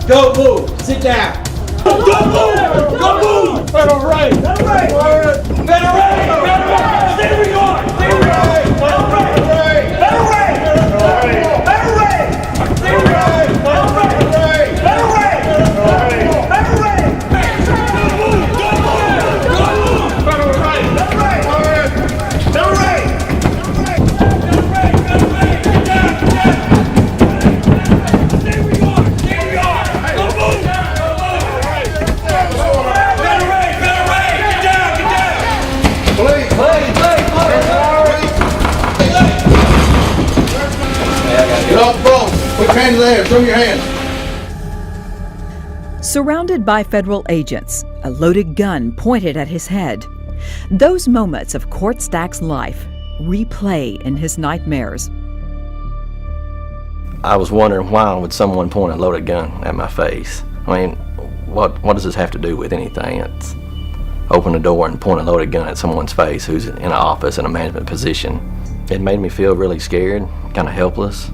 Go move. Sit down. Go move. Go move. Federal right. Federal right. Federal right. Federal right. Stay where you are. Stay where you are. Federal right. Federal right. Federal right. Federal right. Stay where you are. Federal right. Federal right. Federal right. Federal right. Go move. Go move. Go move. Federal right. Federal right. Federal right. Federal right. Federal right. Get down. Get down. Stay where you are. Stay where you are. Go move. Get off the phone. Put your hands there. Show me your hands. Surrounded by federal agents, a loaded gun pointed at his head. Those moments of Court Stack's life replay in his nightmares. I was wondering, why would someone point a loaded gun at my face? I mean, what does this have to do with anything? It's open the door and point a loaded gun at someone's face who's in an office in a management position. It made me feel really scared, kind of helpless.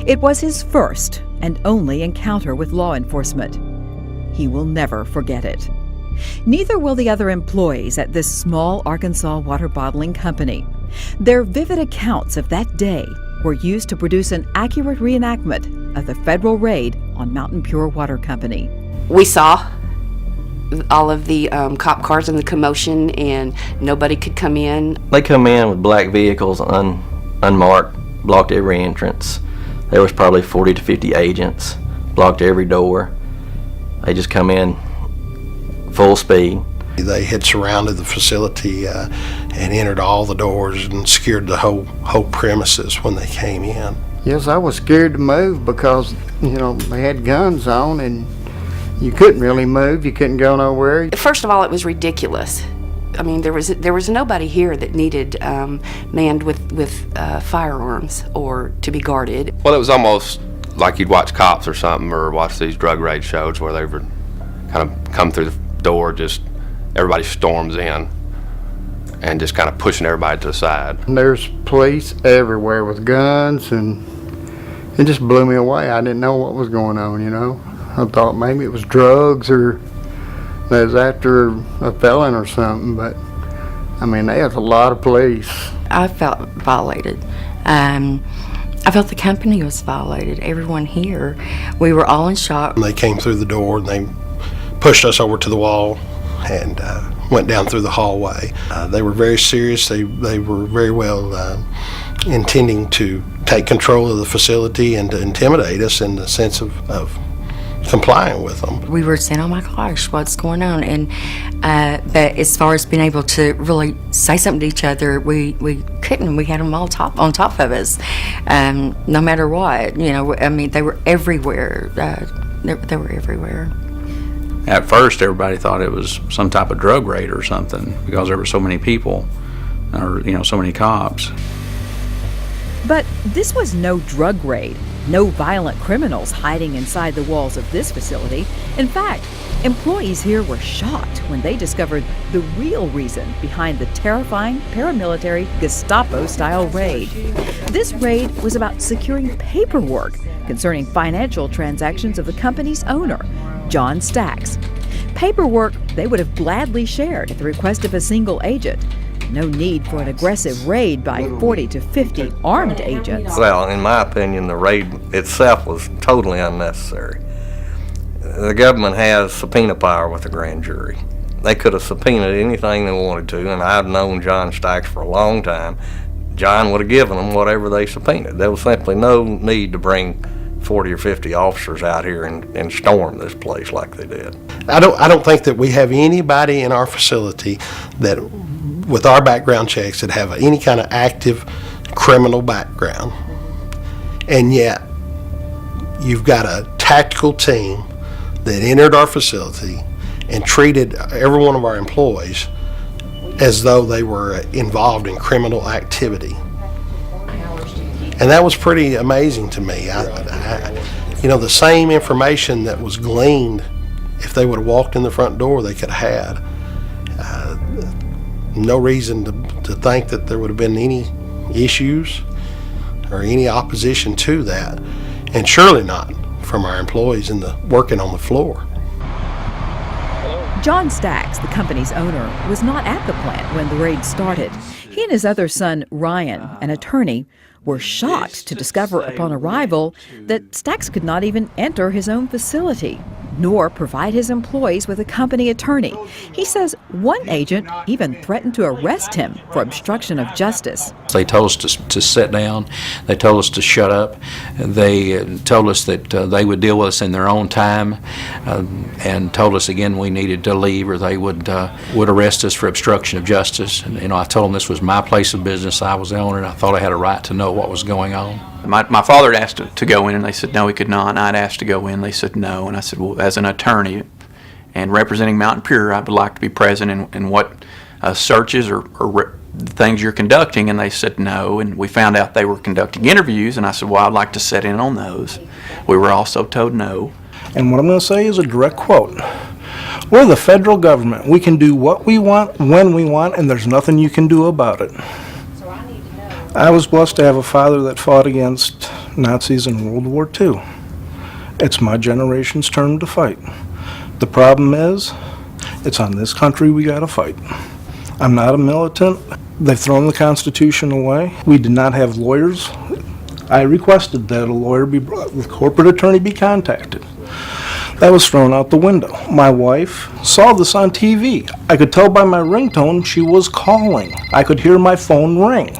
It was his first and only encounter with law enforcement. He will never forget it. Neither will the other employees at this small Arkansas water bottling company. Their vivid accounts of that day were used to produce an accurate reenactment of the federal raid on Mountain Pure Water Company. We saw all of the cop cars and the commotion, and nobody could come in. They come in with black vehicles, unmarked, blocked every entrance. There was probably 40 to 50 agents, blocked every door. They just come in full speed. They had surrounded the facility and entered all the doors and secured the whole premises when they came in. Yes, I was scared to move because, they had guns on and you couldn't really move. You couldn't go nowhere. First of all, it was ridiculous. I mean, there was nobody here that needed manned with firearms or to be guarded. Well, it was almost like you'd watch Cops or something, or watch these drug raid shows where they would kind of come through the door, just everybody storms in and just kind of pushing everybody to the side. And there's police everywhere with guns, and it just blew me away. I didn't know what was going on, I thought maybe it was drugs or they was after a felon or something, but they had a lot of police. I felt violated. I felt the company was violated. Everyone here, we were all in shock. They came through the door and they pushed us over to the wall and went down through the hallway. They were very serious. They were very well intending to take control of the facility and to intimidate us in the sense of complying with them. We were saying, oh my gosh, what's going on? And but as far as being able to really say something to each other, we couldn't. We had them all on top of us, no matter what. They were everywhere. They were everywhere. At first, everybody thought it was some type of drug raid or something because there were so many people, or so many cops. But this was no drug raid. No violent criminals hiding inside the walls of this facility. In fact, employees here were shocked when they discovered the real reason behind the terrifying paramilitary Gestapo-style raid. This raid was about securing paperwork concerning financial transactions of the company's owner, John Stacks. Paperwork they would have gladly shared at the request of a single agent. No need for an aggressive raid by 40 to 50 armed agents. Well, in my opinion, the raid itself was totally unnecessary. The government has subpoena power with the grand jury. They could have subpoenaed anything they wanted to, and I've known John Stacks for a long time. John would have given them whatever they subpoenaed. There was simply no need to bring 40 or 50 officers out here and storm this place like they did. I don't think that we have anybody in our facility that, with our background checks, that have any kind of active criminal background. And yet, you've got a tactical team that entered our facility and treated every one of our employees as though they were involved in criminal activity. And that was pretty amazing to me. The same information that was gleaned, if they would have walked in the front door, they could have had. No reason to think that there would have been any issues or any opposition to that, and surely not from our employees working on the floor. John Stacks, the company's owner, was not at the plant when the raid started. He and his other son, Ryan, an attorney, were shocked to discover upon arrival that Stacks could not even enter his own facility, nor provide his employees with a company attorney. He says one agent even threatened to arrest him for obstruction of justice. They told us to sit down. They told us to shut up. They told us that they would deal with us in their own time, and told us again we needed to leave or they would arrest us for obstruction of justice. And I told them this was my place of business. I was the owner, and I thought I had a right to know what was going on. My father had asked to go in, and they said no, he could not. And I'd asked to go in, they said no. And I said, well, as an attorney and representing Mountain Pure, I would like to be present in what searches or things you're conducting. And they said no. And we found out they were conducting interviews, and I said, well, I'd like to sit in on those. We were also told no. And what I'm going to say is a direct quote. We're the federal government. We can do what we want, when we want, and there's nothing you can do about it. I was blessed to have a father that fought against Nazis in World War II. It's my generation's turn to fight. The problem is, it's on this country we gotta fight. I'm not a militant. They've thrown the Constitution away. We did not have lawyers. I requested that a lawyer be brought, the corporate attorney be contacted. That was thrown out the window. My wife saw this on TV. I could tell by my ringtone she was calling. I could hear my phone ring.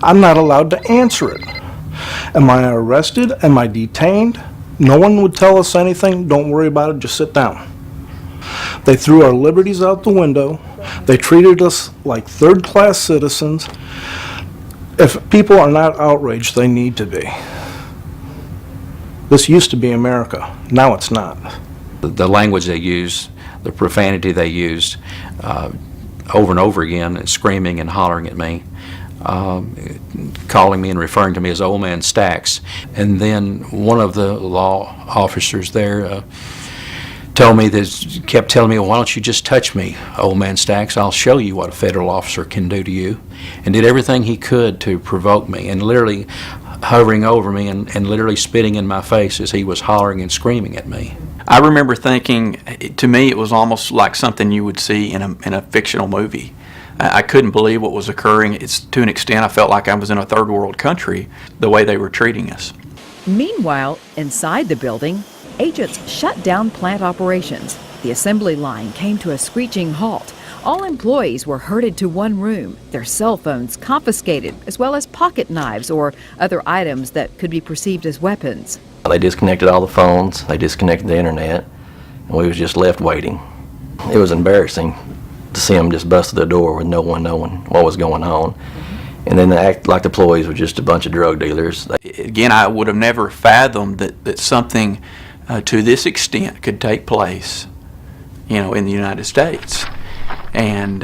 I'm not allowed to answer it. Am I arrested? Am I detained? No one would tell us anything. Don't worry about it. Just sit down. They threw our liberties out the window. They treated us like third-class citizens. If people are not outraged, they need to be. This used to be America. Now it's not. The language they used, the profanity they used over and over again, and screaming and hollering at me, calling me and referring to me as Old Man Stacks. And then one of the law officers there kept telling me, well, why don't you just touch me, Old Man Stacks? I'll show you what a federal officer can do to you. And did everything he could to provoke me, and literally hovering over me and literally spitting in my face as he was hollering and screaming at me. I remember thinking, to me, it was almost like something you would see in a fictional movie. I couldn't believe what was occurring. It's to an extent I felt like I was in a third world country, the way they were treating us. Meanwhile, inside the building, agents shut down plant operations. The assembly line came to a screeching halt. All employees were herded to one room, their cell phones confiscated, as well as pocket knives or other items that could be perceived as weapons. They disconnected all the phones, they disconnected the internet, and we was just left waiting. It was embarrassing to see them just bust the door with no one knowing what was going on. And then they act like the employees were just a bunch of drug dealers. Again, I would have never fathomed that something to this extent could take place, in the United States. And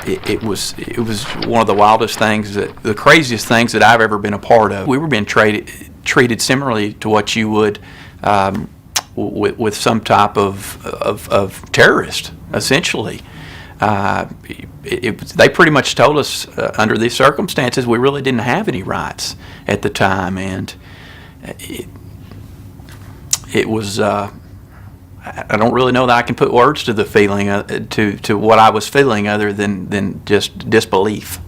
it was one of the wildest things, the craziest things that I've ever been a part of. We were being treated similarly to what you would with some type of terrorist, essentially. They pretty much told us under these circumstances we really didn't have any rights at the time, and it was. I don't really know that I can put words to the feeling to what I was feeling other than just disbelief.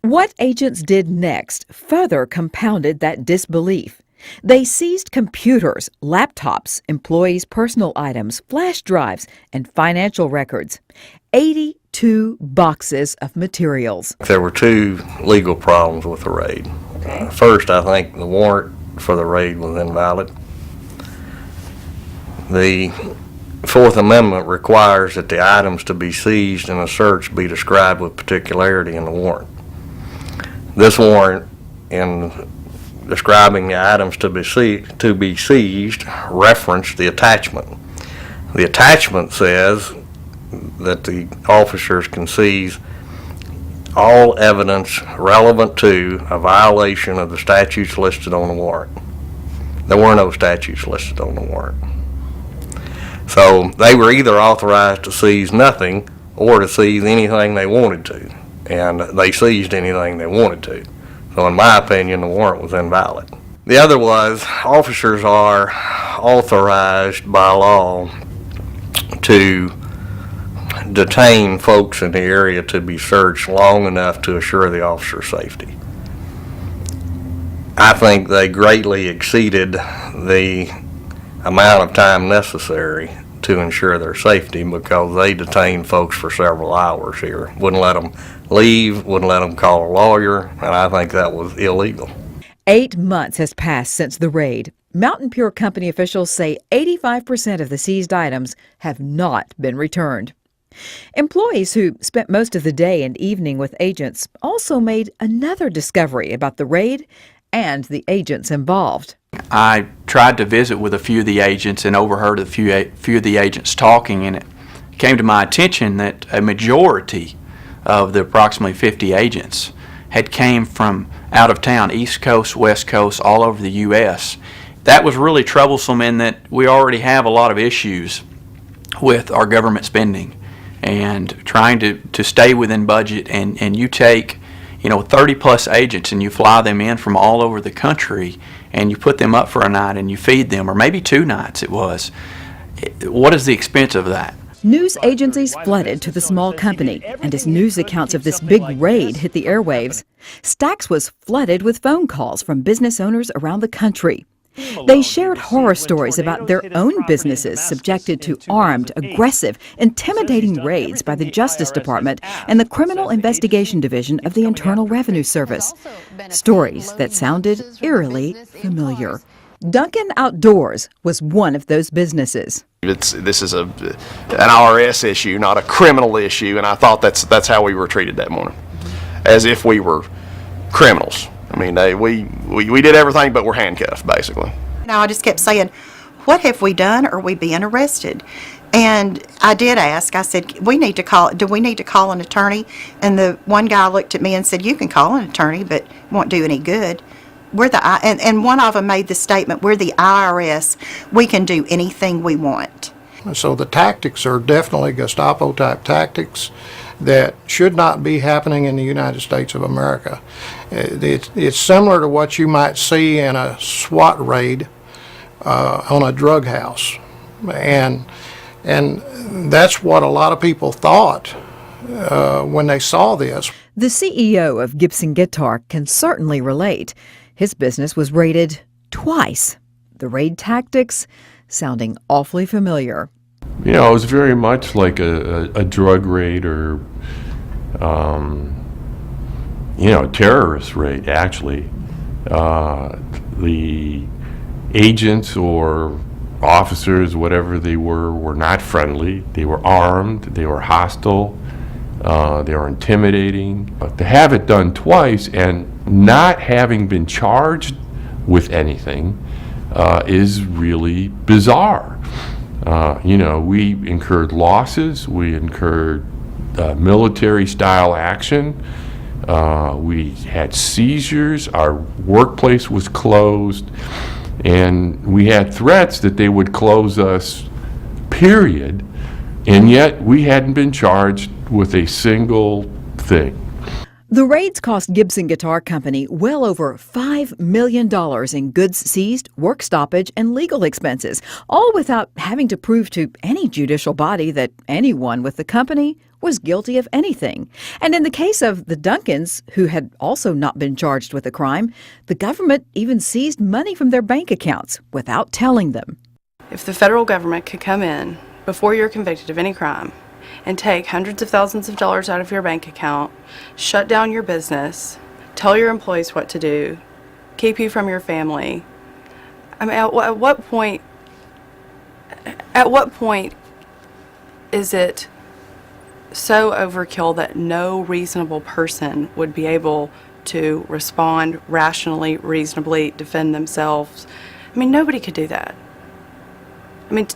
What agents did next further compounded that disbelief. They seized computers, laptops, employees' personal items, flash drives, and financial records. 82 boxes of materials. There were two legal problems with the raid. First, I think the warrant for the raid was invalid. The Fourth Amendment requires that the items to be seized in a search be described with particularity in the warrant. This warrant, in describing the items to be seized, referenced the attachment. The attachment says that the officers can seize all evidence relevant to a violation of the statutes listed on the warrant. There were no statutes listed on the warrant. So they were either authorized to seize nothing or to seize anything they wanted to, and they seized anything they wanted to. So in my opinion, the warrant was invalid. The other was officers are authorized by law to detain folks in the area to be searched long enough to assure the officer's safety. I think they greatly exceeded the amount of time necessary to ensure their safety because they detained folks for several hours here. Wouldn't let them leave, wouldn't let them call a lawyer, and I think that was illegal. 8 months has passed since the raid. Mountain Pure Company officials say 85% of the seized items have not been returned. Employees who spent most of the day and evening with agents also made another discovery about the raid and the agents involved. I tried to visit with a few of the agents and overheard a few of the agents talking, and it came to my attention that a majority of the approximately 50 agents had came from out of town, East Coast, West Coast, all over the U.S. That was really troublesome in that we already have a lot of issues with our government spending and trying to stay within budget, and you take 30 plus agents and you fly them in from all over the country and you put them up for a night and you feed them, or maybe 2 nights it was. What is the expense of that? News agencies flooded to the small company, and as news accounts of this big raid hit the airwaves, Stax was flooded with phone calls from business owners around the country. They shared horror stories about their own businesses subjected to armed, aggressive, intimidating raids by the Justice Department and the Criminal Investigation Division of the Internal Revenue Service. Stories that sounded eerily familiar. Duncan Outdoors was one of those businesses. This is an IRS issue, not a criminal issue, and I thought that's how we were treated that morning, as if we were criminals. I mean, we did everything, but we're handcuffed, basically. I just kept saying, what have we done? Are we being arrested? And I did ask, I said, do we need to call an attorney? And the one guy looked at me and said, you can call an attorney, but it won't do any good. And one of them made the statement, we're the IRS, we can do anything we want. So the tactics are definitely Gestapo-type tactics that should not be happening in the United States of America. It's similar to what you might see in a SWAT raid on a drug house. And that's what a lot of people thought when they saw this. The CEO of Gibson Guitar can certainly relate. His business was raided twice. The raid tactics sounding awfully familiar. It was very much like a drug raid or, terrorist raid, actually. The agents or officers, whatever they were not friendly. They were armed, they were hostile, they were intimidating. But to have it done twice and not having been charged with anything is really bizarre. We incurred losses, we incurred military-style action, we had seizures, our workplace was closed, and we had threats that they would close us, period, and yet we hadn't been charged with a single thing. The raids cost Gibson Guitar Company well over $5 million in goods seized, work stoppage, and legal expenses, all without having to prove to any judicial body that anyone with the company was guilty of anything. And in the case of the Duncans, who had also not been charged with a crime, the government even seized money from their bank accounts without telling them. If the federal government could come in before you're convicted of any crime and take hundreds of thousands of dollars out of your bank account, shut down your business, tell your employees what to do, keep you from your family. I mean, at what point is it so overkill that no reasonable person would be able to respond rationally, reasonably, defend themselves? I mean, nobody could do that. I mean,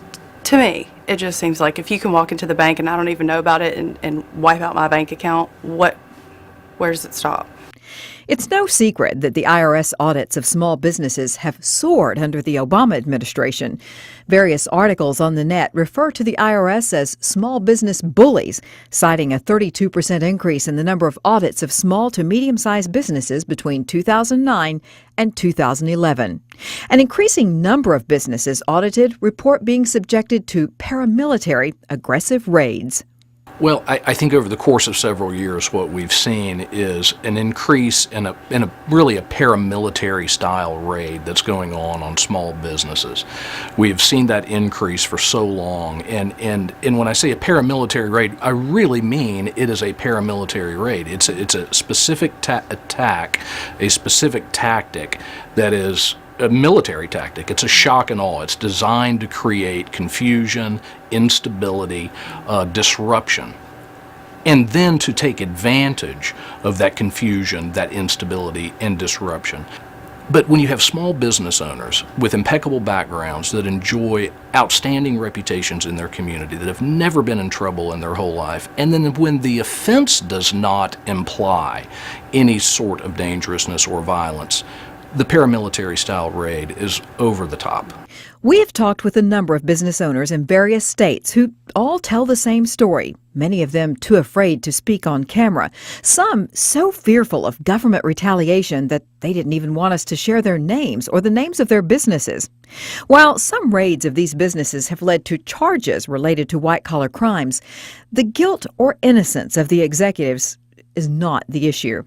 to me, it just seems like if you can walk into the bank and I don't even know about it and wipe out my bank account, where does it stop? It's no secret that the IRS audits of small businesses have soared under the Obama administration. Various articles on the net refer to the IRS as small business bullies, citing a 32% increase in the number of audits of small to medium-sized businesses between 2009 and 2011. An increasing number of businesses audited report being subjected to paramilitary aggressive raids. Well, I think over the course of several years, what we've seen is an increase in a really a paramilitary style raid that's going on small businesses. We've seen that increase for so long, and when I say a paramilitary raid, I really mean it is a paramilitary raid. It's a specific attack, a specific tactic that is a military tactic. It's a shock and awe. It's designed to create confusion, instability, disruption, and then to take advantage of that confusion, that instability, and disruption. But when you have small business owners with impeccable backgrounds that enjoy outstanding reputations in their community, that have never been in trouble in their whole life, and then when the offense does not imply any sort of dangerousness or violence, the paramilitary style raid is over the top. We have talked with a number of business owners in various states who all tell the same story, many of them too afraid to speak on camera, some so fearful of government retaliation that they didn't even want us to share their names or the names of their businesses. While some raids of these businesses have led to charges related to white-collar crimes, the guilt or innocence of the executives is not the issue.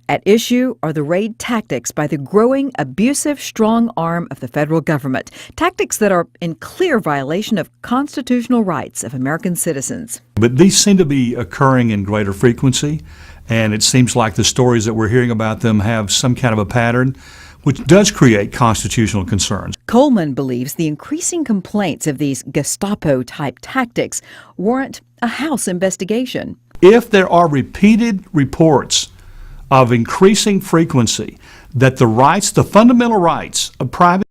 At issue are the raid tactics by the growing, abusive, strong arm of the federal government, tactics that are in clear violation of constitutional rights of American citizens. But these seem to be occurring in greater frequency, and it seems like the stories that we're hearing about them have some kind of a pattern, which does create constitutional concerns. Coleman believes the increasing complaints of these Gestapo-type tactics warrant a House investigation. If there are repeated reports of increasing frequency that the fundamental rights of private